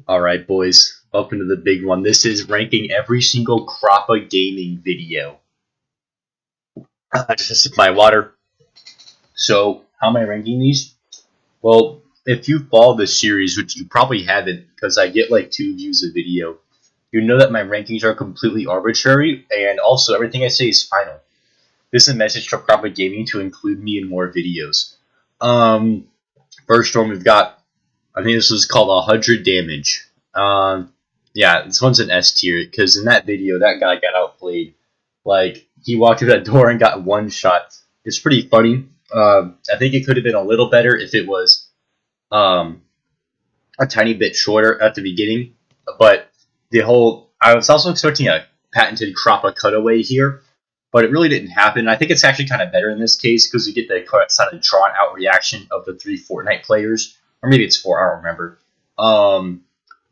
Alright, boys, welcome to the big one. This is ranking every single Croppa gaming video. Just sip my water. So, how am I ranking these? Well, if you follow the series, which you probably haven't, because I get like 2 views a video, you know that my rankings are completely arbitrary, and also everything I say is final. This is a message to Croppa Gaming to include me in more videos. Um, First one we've got, I think this was called 100 Damage. Yeah, this one's an S tier because in that video, that guy got outplayed. Like he walked through that door and got one shot. It's pretty funny. I think it could have been a little better if it was um, a tiny bit shorter at the beginning. But the whole, I was also expecting a patented Croppa cutaway here, but it really didn't happen. I think it's actually kind of better in this case because you get the kind of drawn out reaction of the 3 Fortnite players, or maybe it's 4. I don't remember. Um,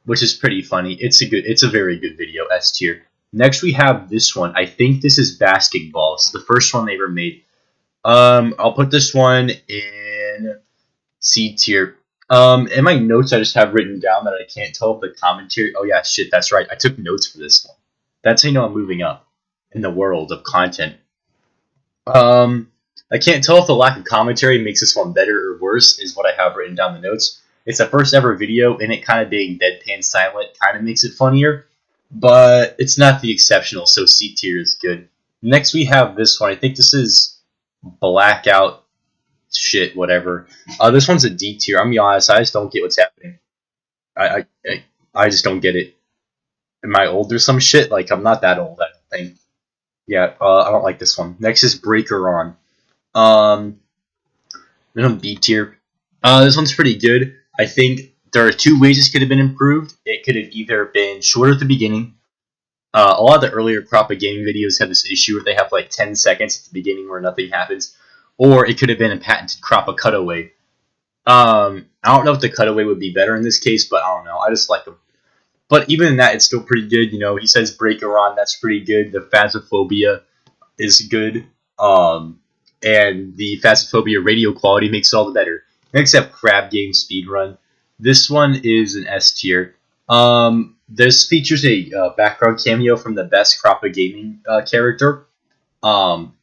which is pretty funny. It's a very good video, S tier. Next we have this one. I think this is basketball. It's the first one they ever made. I'll put this one in C tier. In my notes I just have written down that I can't tell if the commentary. Oh yeah, shit, that's right. I took notes for this one. That's how you know I'm moving up in the world of content. Um, I can't tell if the lack of commentary makes this one better or worse, is what I have written down in the notes. It's the first ever video, and it kind of being deadpan silent kind of makes it funnier, but it's not the exceptional, so C tier is good. Next, we have this one. I think this is Blackout shit, whatever. This one's a D tier. I'm gonna be honest, I just don't get what's happening. I just don't get it. Am I old or some shit? Like, I'm not that old, I don't think. Yeah, I don't like this one. Next is Breaker On. Um, then on B tier. This one's pretty good. I think there are 2 ways this could have been improved. It could have either been shorter at the beginning. A lot of the earlier Croppa gaming videos have this issue where they have like 10 seconds at the beginning where nothing happens. Or it could have been a patented Croppa cutaway. I don't know if the cutaway would be better in this case, but I don't know. I just like them. But even in that, it's still pretty good. You know, he says breaker on, that's pretty good. The Phasmophobia is good. And the Phasmophobia radio quality makes it all the better. Next up, Crab Game Speedrun. This one is an S tier. This features a background cameo from the best Croppa Gaming character.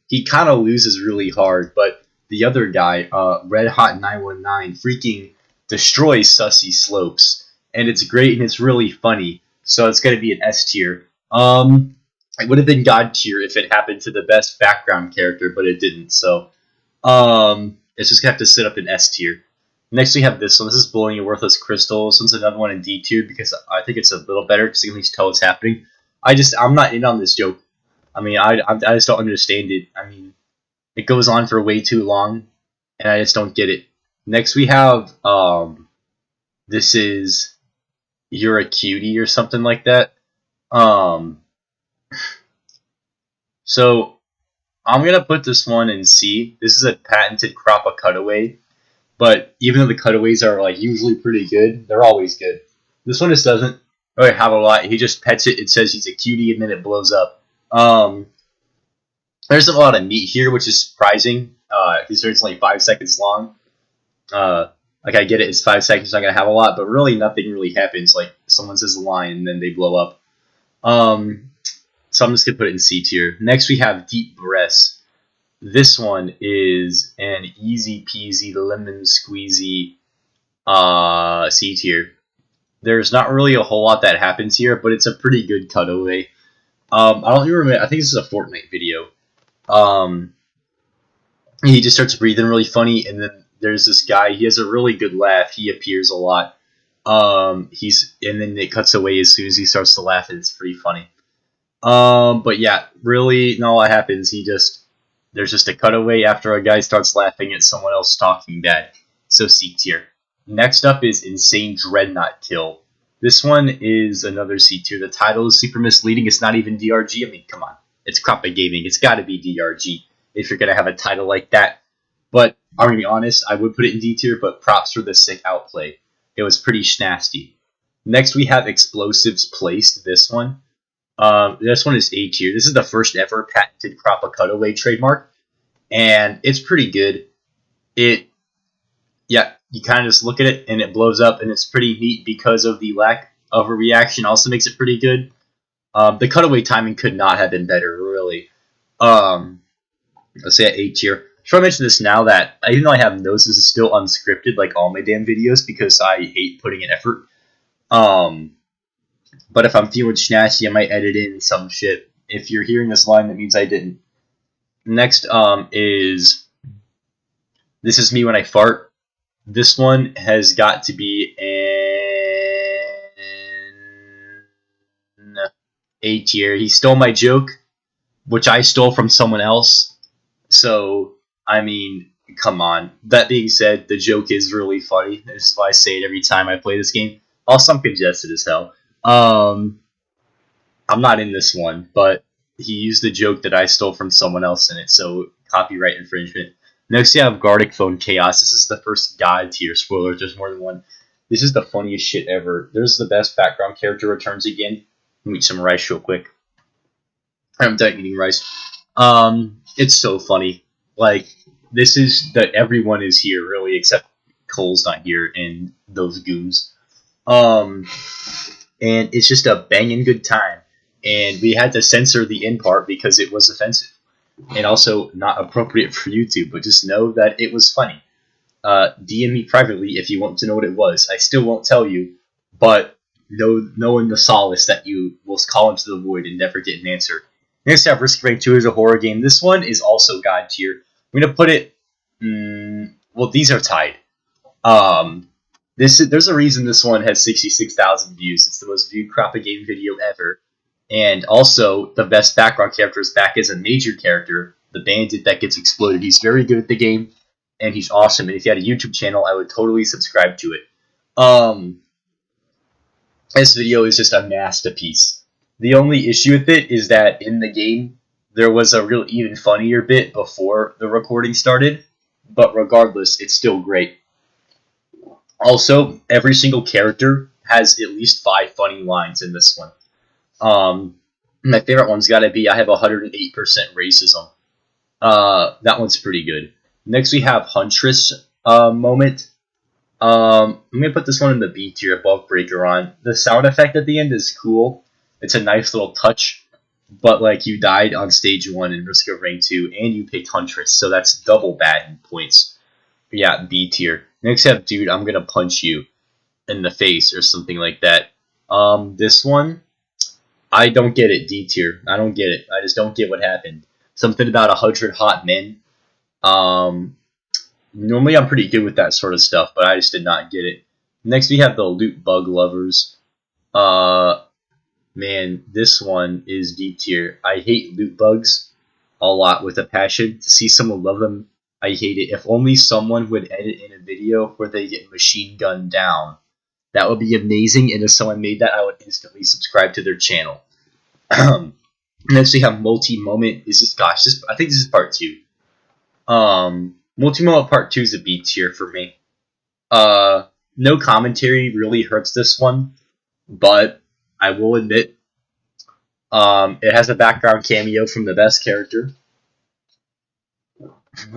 He kind of loses really hard, but the other guy, Red Hot 919, freaking destroys Sussy Slopes, and it's great and it's really funny. So it's gonna be an S tier. It would have been God tier if it happened to the best background character, but it didn't. So it's just gonna have to sit up in S tier. Next we have this one. This is Blowing a Worthless Crystal. This one's another one in D tier because I think it's a little better because you can at least tell what's happening. I'm not in on this joke. I mean, I just don't understand it. I mean, it goes on for way too long, and I just don't get it. Next, we have this is You're a Cutie or something like that. Um, so I'm gonna put this one in C. This is a patented Croppa cutaway, but even though the cutaways are like usually pretty good, they're always good. This one just doesn't really have a lot. He just pets it. It says he's a cutie, and then it blows up. Um, There's a lot of meat here, which is surprising. Considering it's only 5 seconds long. Like I get it, it's 5 seconds, not gonna have a lot, but really nothing really happens. Like someone says a line and then they blow up. Um, so I'm just gonna put it in C tier. Next we have Deep Breaths. This one is an easy peasy lemon squeezy C tier. There's not really a whole lot that happens here, but it's a pretty good cutaway. I don't even remember. I think this is a Fortnite video. Um, he just starts breathing really funny, and then there's this guy. He has a really good laugh. He appears a lot. And then it cuts away as soon as he starts to laugh, and it's pretty funny. But yeah, really, not a lot happens. There's just a cutaway after a guy starts laughing at someone else talking bad. So C tier. Next up is Insane Dreadnought Kill. This one is another C tier. The title is super misleading. It's not even DRG. I mean, come on. It's Croppa Gaming. It's got to be DRG if you're going to have a title like that. But I'm going to be honest, I would put it in D tier, but props for the sick outplay. It was pretty snasty. Next, we have Explosives Placed. This one is A tier. This is the first ever patented Croppa cutaway trademark, and it's pretty good. It Yeah, you kind of just look at it and it blows up, and it's pretty neat because of the lack of a reaction. Also makes it pretty good. The cutaway timing could not have been better, really. Um, let's say at A tier. Should I mention this now that even though I have notes, this is still unscripted, like all my damn videos, because I hate putting in effort. Um, but if I'm feeling snatchy, I might edit in some shit. If you're hearing this line, that means I didn't. Next is this is me when I fart. This one has got to be an A tier. He stole my joke, which I stole from someone else. So, I mean, come on. That being said, the joke is really funny. This is why I say it every time I play this game. Also, I'm congested as hell. I'm not in this one, but he used the joke that I stole from someone else in it, so copyright infringement. Next, you have Gardic Phone Chaos. This is the first God tier. Spoilers, there's more than one. This is the funniest shit ever. There's the best background character returns again. Let me eat some rice real quick. I'm done eating rice. It's so funny. Like, this is that everyone is here, really, except Cole's not here and those goons. Um, and it's just a banging good time. And we had to censor the in part because it was offensive and also not appropriate for YouTube. But just know that it was funny. DM me privately if you want to know what it was. I still won't tell you, but knowing the solace that you will call into the void and never get an answer. Next, I have Risk Rank 2 is a horror game. This one is also God tier. I'm gonna put it. Well, these are tied. Um, there's a reason this one has 66,000 views. It's the most viewed Croppa game video ever, and also the best background character is back as a major character, the bandit that gets exploded. He's very good at the game, and he's awesome. And if you had a YouTube channel, I would totally subscribe to it. Um, this video is just a masterpiece. The only issue with it is that in the game there was a real even funnier bit before the recording started, but regardless, it's still great. Also, every single character has at least 5 funny lines in this one. My favorite one's got to be I have 108% racism. That one's pretty good. Next, we have Huntress moment. I'm gonna put this one in the B tier above Breaker on. The sound effect at the end is cool. It's a nice little touch, but like you died on stage 1 in Risk of Rank 2, and you picked Huntress, so that's double bad in points. Yeah, B tier. Next up, dude, I'm gonna punch you in the face or something like that. This one, I don't get it. D tier. I don't get it. I just don't get what happened. Something about 100 hot men. Um, Normally I'm pretty good with that sort of stuff, but I just did not get it. Next we have the loot bug lovers. Man, this one is D tier. I hate loot bugs a lot with a passion. To see someone love them, I hate it. If only someone would edit in a video where they get machine gunned down. That would be amazing, and if someone made that, I would instantly subscribe to their channel. Next we have multi-moment. I think this is part 2. Multi-moment part 2 is a B tier for me. No commentary really hurts this one, but I will admit, it has a background cameo from the best character,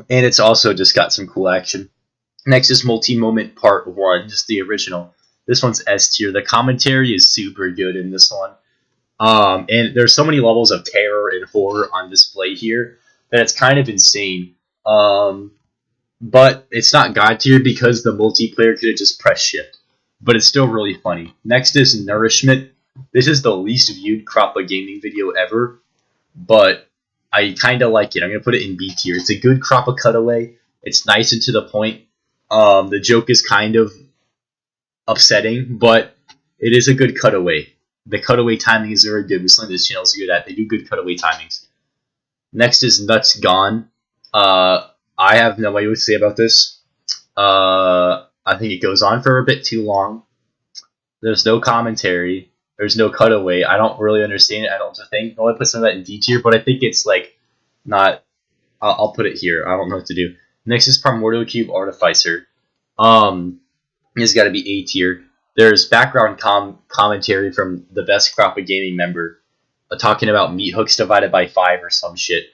and it's also just got some cool action. Next is Multi-Moment Part 1, just the original. This one's S tier. The commentary is super good in this one. And there's so many levels of terror and horror on display here that it's kind of insane. But it's not God tier because the multiplayer could have just pressed shift. But it's still really funny. Next is Nourishment. This is the least viewed Croppa gaming video ever, but I kind of like it. I'm going to put it in B tier. It's a good Croppa cutaway. It's nice and to the point. The joke is kind of upsetting, but it is a good cutaway. The cutaway timing is very good. Which this channel is good at. They do good cutaway timings. Next is Nuts Gone. I have no idea what to say about this. I think it goes on for a bit too long. There's no commentary. There's no cutaway. I don't really understand it. I don't think. I want to put some of that in D tier, but I think it's like not. I'll put it here. I don't know what to do. Next is Primordial Cube Artificer. It's got to be A tier. There's background commentary from the best Croppa gaming member, talking about meat hooks divided by 5 or some shit.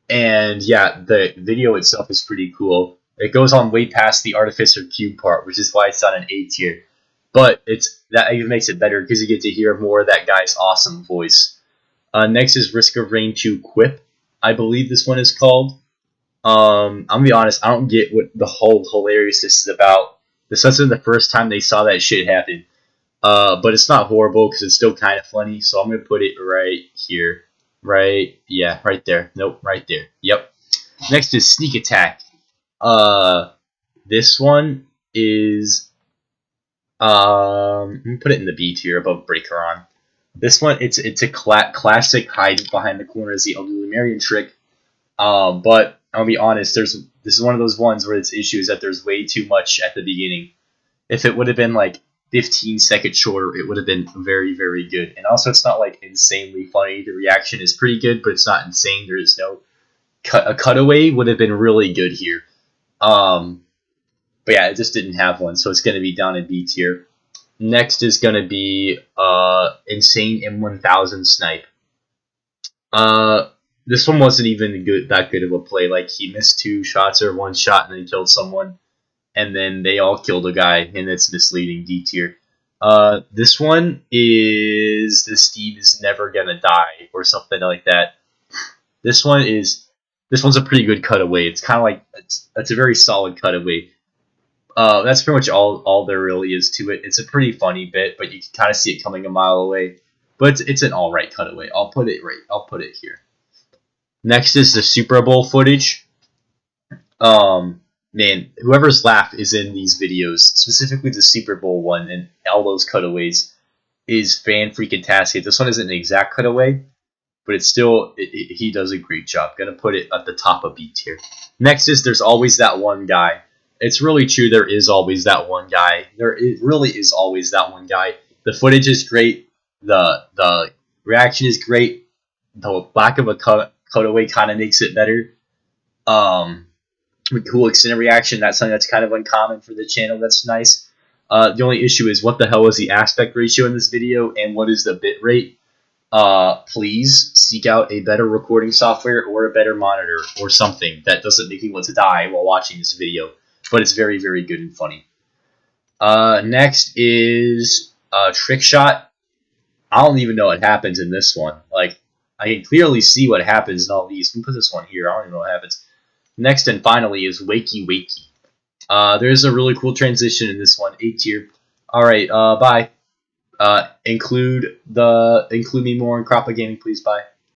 And yeah, the video itself is pretty cool. It goes on way past the Artificer Cube part, which is why it's on an A tier. But that even makes it better because you get to hear more of that guy's awesome voice. Next is Risk of Rain 2 Quip, I believe this one is called. I'm gonna be honest, I don't get what the whole hilariousness is about. This wasn't the first time they saw that shit happen. But it's not horrible because it's still kind of funny, so I'm gonna put it right here. Right there. Nope, right there. Yep. Next is Sneak Attack. This one is I'm gonna put it in the B tier above Breaker On. This one, it's a classic hide behind the corners, the elderly Marion trick. But I'll be honest, this is one of those ones where its issue is that there's way too much at the beginning. If it would have been like 15 seconds shorter, it would have been very, very good. And also, it's not like insanely funny. The reaction is pretty good, but it's not insane. There is no a cutaway would have been really good here. But yeah, it just didn't have one, so it's going to be down in B tier. Next is going to be Insane M1000 Snipe. This one wasn't even that good of a play. Like, he missed 2 shots or 1 shot and then killed someone. And then they all killed a guy, and it's misleading, D tier. This one is the Steve is never gonna die, or something like that. This one's a pretty good cutaway. It's kind of like it's a very solid cutaway. That's pretty much all there really is to it. It's a pretty funny bit, but you can kind of see it coming a mile away. But it's an all right cutaway. I'll put it here. Next is the Super Bowl footage. Man, whoever's laugh is in these videos, specifically the Super Bowl one and all those cutaways, is fan-freaking-tastic. This one isn't an exact cutaway, but it's still, he does a great job. Gonna put it at the top of B tier. Next is There's Always That One Guy. It's really true, there is always that one guy. It really is always that one guy. The footage is great. The reaction is great. The lack of a cutaway kind of makes it better. Cool extended reaction. That's something that's kind of uncommon for the channel. That's nice. The only issue is what the hell is the aspect ratio in this video and what is the bit rate? Please seek out a better recording software or a better monitor or something that doesn't make me want to die while watching this video. But it's very, very good and funny. Next is Trick Shot. I don't even know what happens in this one. Like, I can clearly see what happens in all these. Let me put this one here. I don't even know what happens. Next and finally is Wakey Wakey. There's a really cool transition in this one. A tier. Alright, bye. Include me more in Croppa Gaming, please, bye.